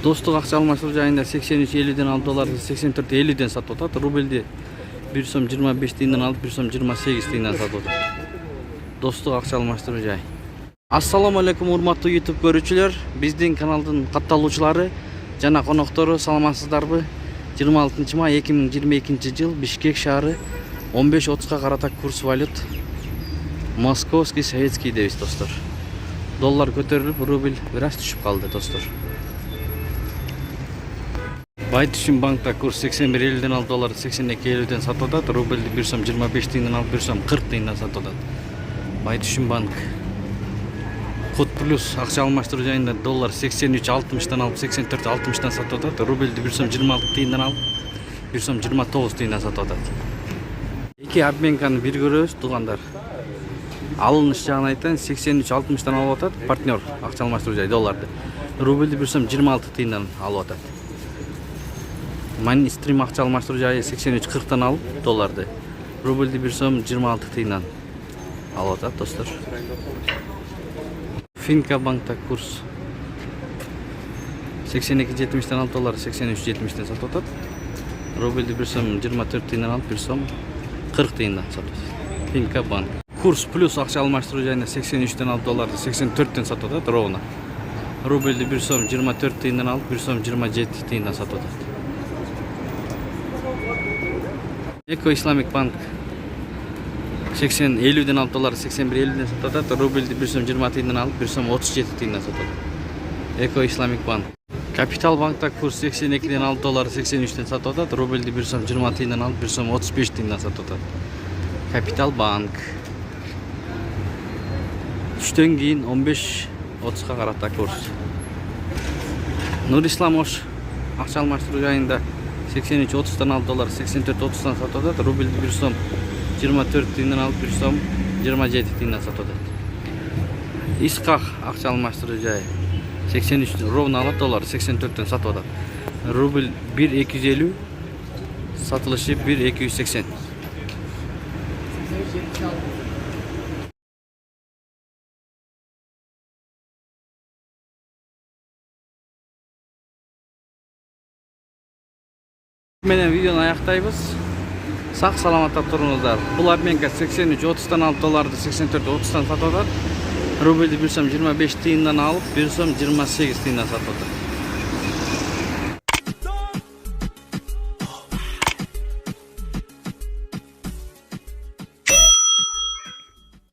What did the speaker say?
Достук акча алмаштыруу жайында 83.50ден алып долларды 84.50ден сатып атат. Рубльди 1 сом 25 тиынден алып 1 сом 28 тиынден сатып атат. Достук акча алмаштыруу жай. Ассаламу алейкум урматтуу YouTube көрүүчүлөр. Биздин каналдын катталуучулары жана коноктору саламатсыздарбы? 26 май 2022 жыл Бишкек шаары 15.30га карата курс валют московский советский дейбиз достор. Доллар көтөрүлүп, рубль бир аз түшүп калды достор. Байтүшүн банкта курс 81.50ден алып доллар 82.50ден сатып атат. Рубльди 1 сом 25 тиынден алып 1 сом 40 тиынден сатып атат. Байтүшүн банк. Код плюс акча алмаштыруу жайында доллар 83.60дан алып 84.60дан сатып атат. Рубльди 1 сом 26 тиынден алып 1 сом 29 тиынден сатып атат. Эки обменканы бир көрөбүз туугандар. Алыныш жагын айтайын, 83.60дан алып атат партнер акча алмаштыруу жай долларды. Рубльди 1 сом 26 тиынден алып атат. Майнстрим акча алмаштыруу жайы 83.40дан алып долларды. Рубльди 1 сом 26 тиындан алып атат достор. Финка банкта курс 82.70ден алып доллар 83.70ден сатып атат. Рубльди 1 сом 24 тиынден алып 1 сом 40 тиындан сатып атат. Финка банк. Курс плюс акча алмаштыруу жайында 83ден алып долларды 84ден сатып атат ровно. Рубльди 1 сом 24 тиынден алып 1 сом 27 тиындан сатып атат. Эко Исламик банк 50ден алып доллар 81.50ден сатып атат. Рубльди 1 сом 20 тиынден алып 1 сом 37 тиынден сатып атат. Эко Исламик банк. Капитал банкта курс 82ден алып доллар 83ден сатып атат. Рубльди 1 сом 20 тиынден алып 1 сом 35 тиынден сатып атат. Капитал банк. Түштөн кийин 15.30га карата курс. Нурислам Ош акча алмаштыруу жайында 83.30дан алып доллар 84.30дан сатып атат. Рубльди 1 сом 24 тиынден алып 1 сом 27 тиынден сатып атат. Искак акча алмаштыруу жайы 83 ровно алат доллар 84ден сатып атат. Рубль 1.250 сатылышы 1.280. Менен видеону аяктайбыз. Сак саламатта туруңуздар. Бул обменка 83.30дан алып долларды 84.30дан сатып атат. Рубльди 1 сом 25 тиындан алып 1 сом 28 тиындан сатып атат.